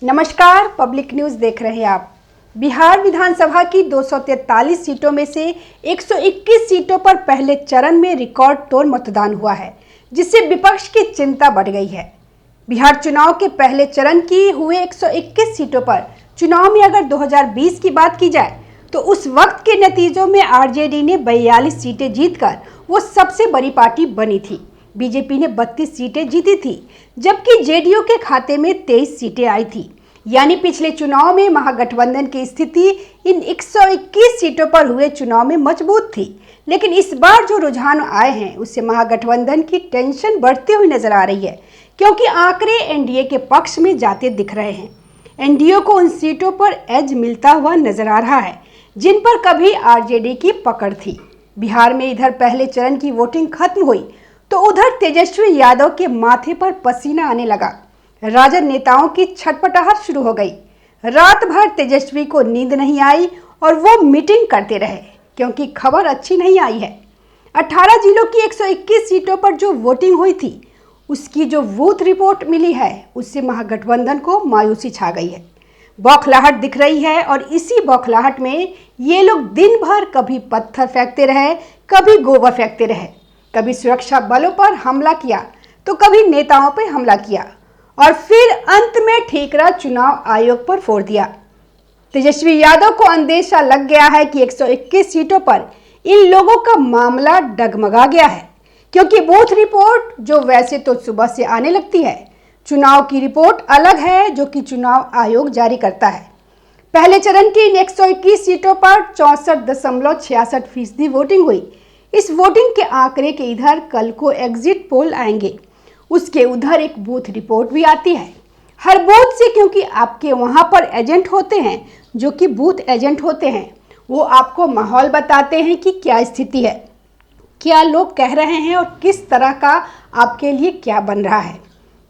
नमस्कार, public news देख रहे हैं आप। बिहार विधानसभा की 243 सीटों में से 121 सीटों पर पहले चरण में रिकॉर्ड तोड़ मतदान हुआ है, जिससे विपक्ष की चिंता बढ़ गई है। बिहार चुनाव के पहले चरण की हुए 121 सीटों पर चुनाव में अगर 2020 की बात की जाए तो उस वक्त के नतीजों में आरजेडी ने 42 सीटें जीतकर वो सबसे बड़ी पार्टी बनी थी। बीजेपी ने 32 सीटें जीती थी, जबकि जेडीयू के खाते में 23 सीटें आई थी। यानी पिछले चुनाव में महागठबंधन की स्थिति इन 121 सीटों पर हुए चुनाव में मजबूत थी, लेकिन इस बार जो रुझान आए हैं उससे महागठबंधन की टेंशन बढ़ती हुई नजर आ रही है, क्योंकि आंकड़े एनडीए के पक्ष में जाते दिख रहे हैं। एनडीए को उन सीटों पर एज मिलता हुआ नजर आ रहा है जिन पर कभी आरजेडी की पकड़ थी। बिहार में इधर पहले चरण की वोटिंग खत्म हुई तो उधर तेजस्वी यादव के माथे पर पसीना आने लगा। राजद नेताओं की छटपटाहट शुरू हो गई। रात भर तेजस्वी को नींद नहीं आई और वो मीटिंग करते रहे, क्योंकि खबर अच्छी नहीं आई है। 18 जिलों की 121 सीटों पर जो वोटिंग हुई थी उसकी जो बूथ रिपोर्ट मिली है उससे महागठबंधन को मायूसी छा गई है। बौखलाहट दिख रही है और इसी बौखलाहट में ये लोग दिन भर कभी पत्थर फेंकते रहे, कभी गोबर फेंकते रहे, कभी सुरक्षा बलों पर हमला किया तो कभी नेताओं पर हमला किया और फिर अंत में ठीकरा चुनाव आयोग पर फोड़ दिया। तेजस्वी यादव को अंदेशा लग गया है कि 121 सीटों पर इन लोगों का मामला डगमगा गया है, क्योंकि बूथ रिपोर्ट जो वैसे तो सुबह से आने लगती है, चुनाव की रिपोर्ट अलग है जो कि चुनाव आयोग जारी करता है। पहले चरण की इन 121 सीटों पर 64.66% वोटिंग हुई। इस वोटिंग के आंकड़े के इधर कल को एग्जिट पोल आएंगे, उसके उधर एक बूथ रिपोर्ट भी आती है हर बूथ से, क्योंकि आपके वहां पर एजेंट होते हैं जो कि बूथ एजेंट होते हैं। वो आपको माहौल बताते हैं कि क्या स्थिति है, क्या लोग कह रहे हैं और किस तरह का आपके लिए क्या बन रहा है।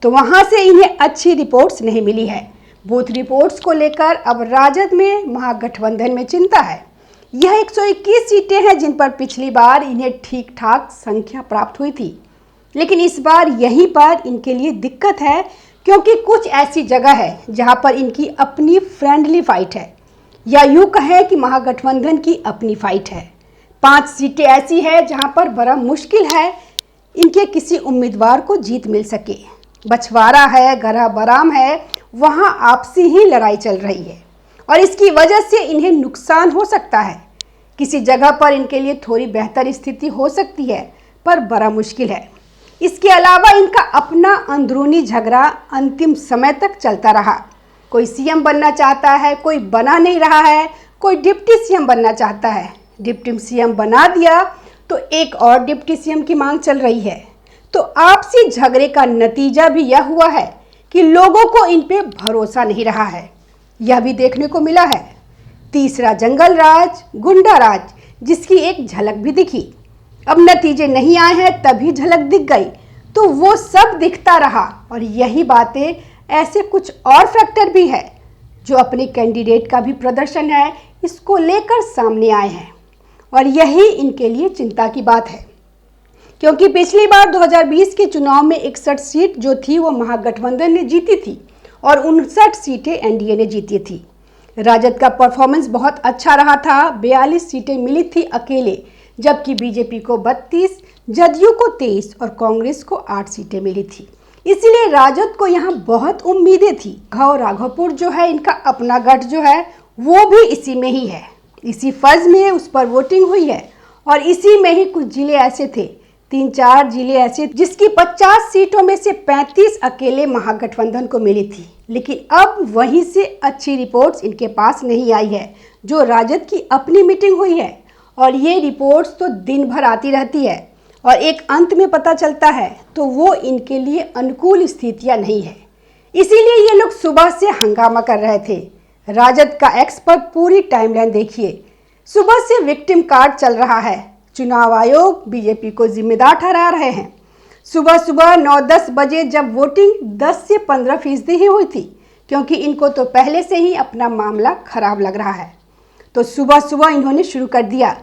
तो वहां से इन्हें अच्छी रिपोर्ट्स नहीं मिली है। बूथ रिपोर्ट्स को लेकर अब राजद में, महागठबंधन में चिंता है। यह 121 सीटें हैं जिन पर पिछली बार इन्हें ठीक ठाक संख्या प्राप्त हुई थी, लेकिन इस बार यहीं पर इनके लिए दिक्कत है, क्योंकि कुछ ऐसी जगह है जहां पर इनकी अपनी फ्रेंडली फाइट है, या यूं कहें कि महागठबंधन की अपनी फाइट है। 5 सीटें ऐसी है जहां पर बड़ा मुश्किल है इनके किसी उम्मीदवार को जीत मिल सके। बछवाड़ा है, गरा बराम है, वहां आपसी ही लड़ाई चल रही है और इसकी वजह से इन्हें नुकसान हो सकता है। किसी जगह पर इनके लिए थोड़ी बेहतर स्थिति हो सकती है, पर बड़ा मुश्किल है। इसके अलावा इनका अपना अंदरूनी झगड़ा अंतिम समय तक चलता रहा। कोई सीएम बनना चाहता है, कोई बना नहीं रहा है, कोई डिप्टी सीएम बनना चाहता है, डिप्टी सीएम बना दिया तो एक और डिप्टी सीएम की मांग चल रही है। तो आपसी झगड़े का नतीजा भी यह हुआ है कि लोगों को इन पे भरोसा नहीं रहा है। यह भी देखने को मिला है तीसरा जंगल राज, गुंडा राज, जिसकी एक झलक भी दिखी। अब नतीजे नहीं आए हैं, तभी झलक दिख गई, तो वो सब दिखता रहा। और यही बातें, ऐसे कुछ और फैक्टर भी है जो अपने कैंडिडेट का भी प्रदर्शन है, इसको लेकर सामने आए हैं और यही इनके लिए चिंता की बात है, क्योंकि पिछली बार 2020 के चुनाव में 61 सीट जो थी वो महागठबंधन ने जीती थी और 59 सीटें एनडीए ने जीती थी। राजद का परफॉर्मेंस बहुत अच्छा रहा था, 42 सीटें मिली थी अकेले, जबकि बीजेपी को 32, जदयू को 23 और कांग्रेस को 8 सीटें मिली थी। इसलिए राजद को यहाँ बहुत उम्मीदें थी। घाव राघवपुर जो है, इनका अपना गढ़ जो है, वो भी इसी में ही है, इसी फर्ज में उस पर वोटिंग हुई है और इसी में ही कुछ जिले ऐसे थे, 3-4 जिले ऐसे जिसकी 50 सीटों में से 35 अकेले महागठबंधन को मिली थी। लेकिन अब वहीं से अच्छी रिपोर्ट्स इनके पास नहीं आई है। जो राजद की अपनी मीटिंग हुई है और ये रिपोर्ट्स तो दिन भर आती रहती है और एक अंत में पता चलता है तो वो इनके लिए अनुकूल स्थितियां नहीं है। इसीलिए ये लोग सुबह से हंगामा कर रहे थे। राजद का एक्स पर पूरी टाइमलाइन देखिए, सुबह से विक्टिम कार्ड चल रहा है। चुनाव आयोग बीजेपी को जिम्मेदार ठहरा रहे हैं। सुबह सुबह 9-10 बजे जब वोटिंग 10 से 15% ही हुई थी, क्योंकि इनको तो पहले से ही अपना मामला खराब लग रहा है, तो सुबह सुबह इन्होंने शुरू कर दिया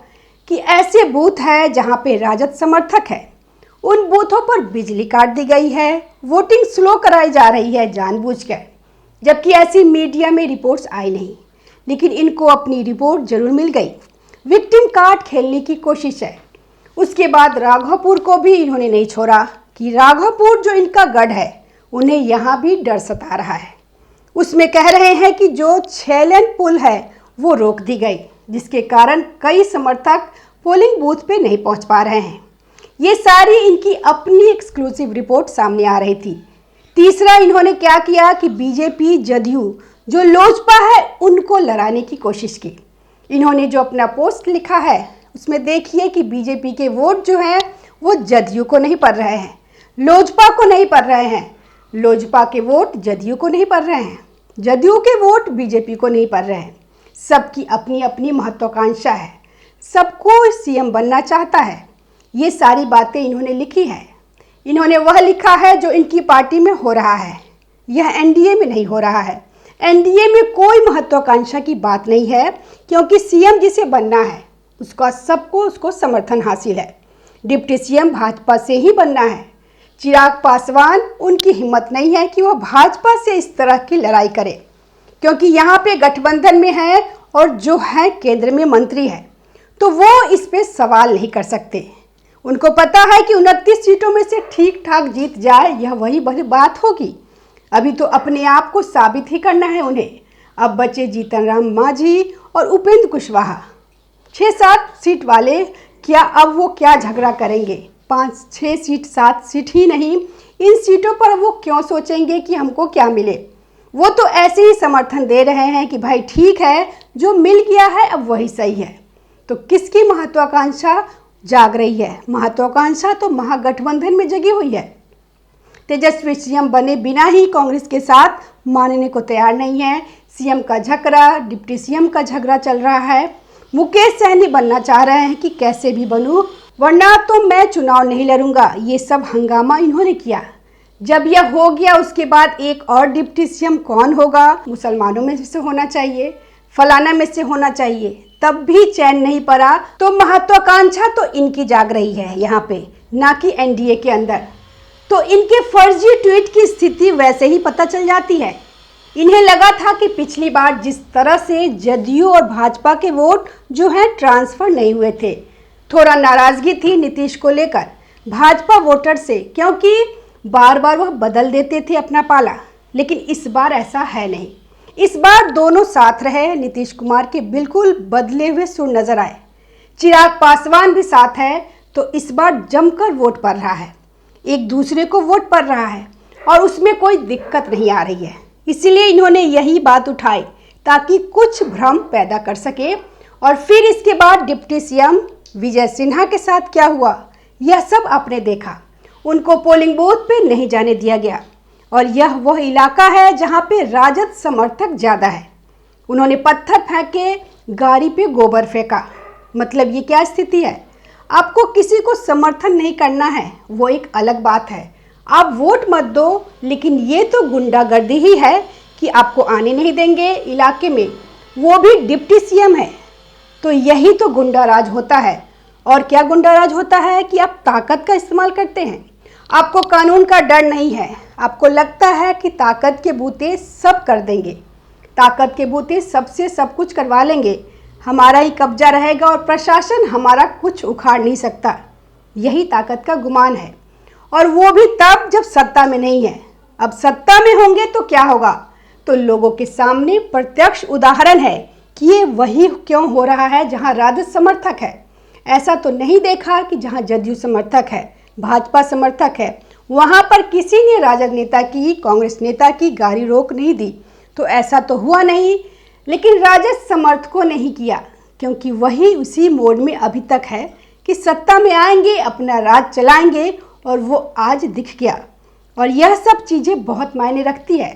कि ऐसे बूथ है जहां पे राजद समर्थक है, उन बूथों पर बिजली काट दी गई है, वोटिंग स्लो कराई जा रही है जानबूझकर। जबकि ऐसी मीडिया में रिपोर्ट्स आई नहीं, लेकिन इनको अपनी रिपोर्ट जरूर मिल गई। विक्टिम कार्ड खेलने की कोशिश है। उसके बाद राघवपुर को भी इन्होंने नहीं छोड़ा कि राघवपुर जो इनका गढ़ है, उन्हें यहाँ भी डर सता रहा है। उसमें कह रहे हैं कि जो 6 लेन पुल है वो रोक दी गई, जिसके कारण कई समर्थक पोलिंग बूथ पे नहीं पहुंच पा रहे हैं। ये सारी इनकी अपनी एक्सक्लूसिव रिपोर्ट सामने आ रही थी। तीसरा, इन्होंने क्या किया कि बीजेपी जदयू जो लोजपा है उनको लड़ाने की कोशिश की। इन्होंने जो अपना पोस्ट लिखा है उसमें देखिए कि बीजेपी के वोट जो हैं वो जदयू को नहीं पड़ रहे हैं, लोजपा को नहीं पड़ रहे हैं, लोजपा के वोट जदयू को नहीं पड़ रहे हैं, जदयू के वोट बीजेपी को नहीं पड़ रहे हैं। सबकी अपनी अपनी महत्वाकांक्षा है, सबको सीएम बनना चाहता है। ये सारी बातें इन्होंने लिखी है। इन्होंने वह लिखा है जो इनकी पार्टी में हो रहा है, यह एनडीए में नहीं हो रहा है। एनडीए में कोई महत्वाकांक्षा की बात नहीं है, क्योंकि सीएम जिसे बनना है उसका सबको उसको समर्थन हासिल है। डिप्टी सीएम भाजपा से ही बनना है। चिराग पासवान, उनकी हिम्मत नहीं है कि वह भाजपा से इस तरह की लड़ाई करे, क्योंकि यहाँ पे गठबंधन में है और जो है केंद्र में मंत्री है, तो वो इस पे सवाल नहीं कर सकते। उनको पता है कि 29 सीटों में से ठीक ठाक जीत जाए, यह वही बड़ी बात होगी। अभी तो अपने आप को साबित ही करना है उन्हें। अब बचे जीतन राम मांझी और उपेंद्र कुशवाहा, 6-7 सीट वाले, क्या अब वो क्या झगड़ा करेंगे? 5-6 सीट, 7 सीट ही नहीं, इन सीटों पर वो क्यों सोचेंगे कि हमको क्या मिले? वो तो ऐसे ही समर्थन दे रहे हैं कि भाई ठीक है, जो मिल गया है अब वही सही है। तो किसकी महत्वाकांक्षा जाग रही है? महत्वाकांक्षा तो महागठबंधन में जगी हुई है। तेजस्वी सीएम बने बिना ही कांग्रेस के साथ मानने को तैयार नहीं है। सीएम का झगड़ा, डिप्टी सीएम का झगड़ा चल रहा है। मुकेश सहनी बनना चाह रहे हैं कि कैसे भी बनूं, वरना तो मैं चुनाव नहीं लड़ूंगा। ये सब हंगामा इन्होंने किया। जब यह हो गया उसके बाद एक और डिप्टी सीएम कौन होगा? मुसलमानों में से होना चाहिए, फलाना में से होना चाहिए, तब भी चैन नहीं पड़ा। तो महत्वाकांक्षा तो इनकी जाग रही है यहाँ पे, ना कि एनडीए के अंदर। तो इनके फर्जी ट्वीट की स्थिति वैसे ही पता चल जाती है। इन्हें लगा था कि पिछली बार जिस तरह से जदयू और भाजपा के वोट जो हैं ट्रांसफर नहीं हुए थे, थोड़ा नाराजगी थी नीतीश को लेकर भाजपा वोटर से, क्योंकि बार बार वह बदल देते थे अपना पाला। लेकिन इस बार ऐसा है नहीं। इस बार दोनों साथ रहे। नीतीश कुमार के बिल्कुल बदले हुए सुर नजर आए। चिराग पासवान भी साथ है, तो इस बार जमकर वोट पड़ रहा है, एक दूसरे को वोट पड़ रहा है और उसमें कोई दिक्कत नहीं आ रही है। इसीलिए इन्होंने यही बात उठाई ताकि कुछ भ्रम पैदा कर सके। और फिर इसके बाद डिप्टी सीएम विजय सिन्हा के साथ क्या हुआ, यह सब आपने देखा। उनको पोलिंग बूथ पे नहीं जाने दिया गया, और यह वह इलाका है जहां पे राजद समर्थक ज़्यादा है। उन्होंने पत्थर फेंके, गाड़ी पे गोबर फेंका। मतलब ये क्या स्थिति है? आपको किसी को समर्थन नहीं करना है वो एक अलग बात है, आप वोट मत दो, लेकिन ये तो गुंडागर्दी ही है कि आपको आने नहीं देंगे इलाके में, वो भी डिप्टी सीएम है। तो यही तो गुंडाराज होता है। और क्या गुंडाराज होता है कि आप ताकत का इस्तेमाल करते हैं। आपको कानून का डर नहीं है, आपको लगता है कि ताकत के बूते सब कर देंगे, ताकत के बूते सबसे सब कुछ करवा लेंगे, हमारा ही कब्जा रहेगा और प्रशासन हमारा कुछ उखाड़ नहीं सकता। यही ताकत का गुमान है, और वो भी तब जब सत्ता में नहीं है। अब सत्ता में होंगे तो क्या होगा? तो लोगों के सामने प्रत्यक्ष उदाहरण है कि ये वही क्यों हो रहा है जहां राजद समर्थक है। ऐसा तो नहीं देखा कि जहां जदयू समर्थक है, भाजपा समर्थक है, वहां पर किसी ने राजद नेता की, कांग्रेस नेता की गाड़ी रोक नहीं दी। तो ऐसा तो हुआ नहीं, लेकिन राजद समर्थकों ने ही किया, क्योंकि वही उसी मोड में अभी तक है कि सत्ता में आएंगे, अपना राज चलाएंगे, और वो आज दिख गया। और यह सब चीज़ें बहुत मायने रखती है,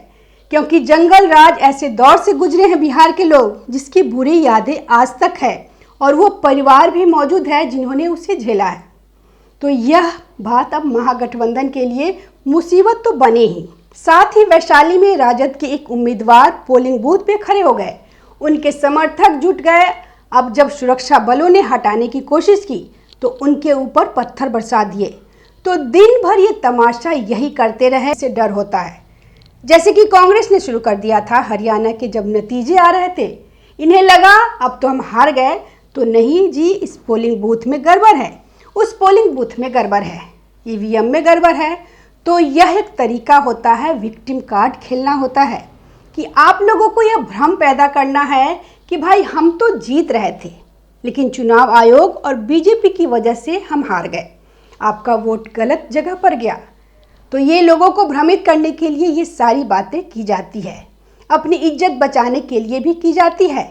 क्योंकि जंगल राज ऐसे दौर से गुजरे हैं बिहार के लोग जिसकी बुरी यादें आज तक है, और वो परिवार भी मौजूद है जिन्होंने उसे झेला है। तो यह बात अब महागठबंधन के लिए मुसीबत तो बने ही। साथ ही वैशाली में राजद के एक उम्मीदवार पोलिंग बूथ पे खड़े हो गए, उनके समर्थक जुट गए। अब जब सुरक्षा बलों ने हटाने की कोशिश की तो उनके ऊपर पत्थर बरसा दिए। तो दिन भर ये तमाशा यही करते रहे, इससे डर होता है। जैसे कि कांग्रेस ने शुरू कर दिया था। हरियाणा के जब नतीजे आ रहे थे, इन्हें लगा अब तो हम हार गए, तो नहीं जी, इस पोलिंग बूथ में गड़बड़ है, उस पोलिंग बूथ में गड़बड़ है, ईवीएम में गड़बड़ है। तो यह एक तरीका होता है, विक्टिम कार्ड खेलना होता है कि आप लोगों को यह भ्रम पैदा करना है कि भाई हम तो जीत रहे थे, लेकिन चुनाव आयोग और बीजेपी की वजह से हम हार गए, आपका वोट गलत जगह पर गया। तो ये लोगों को भ्रमित करने के लिए ये सारी बातें की जाती है, अपनी इज्जत बचाने के लिए भी की जाती है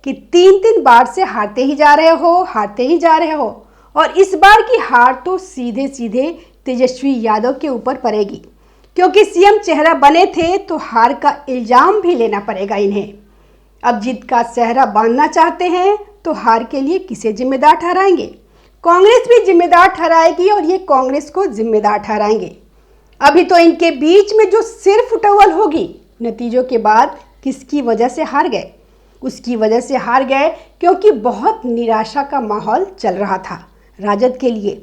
कि 3-3 बार से हारते ही जा रहे हो, हारते ही जा रहे हो, और इस बार की हार तो सीधे सीधे तेजस्वी यादव के ऊपर पड़ेगी, क्योंकि सीएम चेहरा बने थे तो हार का इल्जाम भी लेना पड़ेगा इन्हें। अब जीत का सेहरा बांधना चाहते हैं तो हार के लिए किसे जिम्मेदार ठहराएंगे? कांग्रेस भी जिम्मेदार ठहराएगी और ये कांग्रेस को जिम्मेदार ठहराएंगे। अभी तो इनके बीच में जो सिर फुटवल होगी नतीजों के बाद, किसकी वजह से हार गए? उसकी वजह से हार गए क्योंकि बहुत निराशा का माहौल चल रहा था राजद के लिए,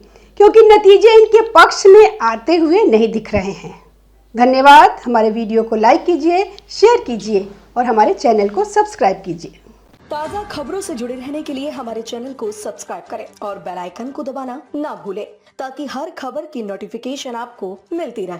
क्योंकि नतीजे इनके पक्ष में आते हुए नहीं दिख रहे हैं। धन्यवाद। हमारे वीडियो को लाइक कीजिए, शेयर कीजिए और हमारे चैनल को सब्सक्राइब कीजिए। ताज़ा खबरों से जुड़े रहने के लिए हमारे चैनल को सब्सक्राइब करें और बेल आइकन को दबाना ना भूलें, ताकि हर खबर की नोटिफिकेशन आपको मिलती रहे।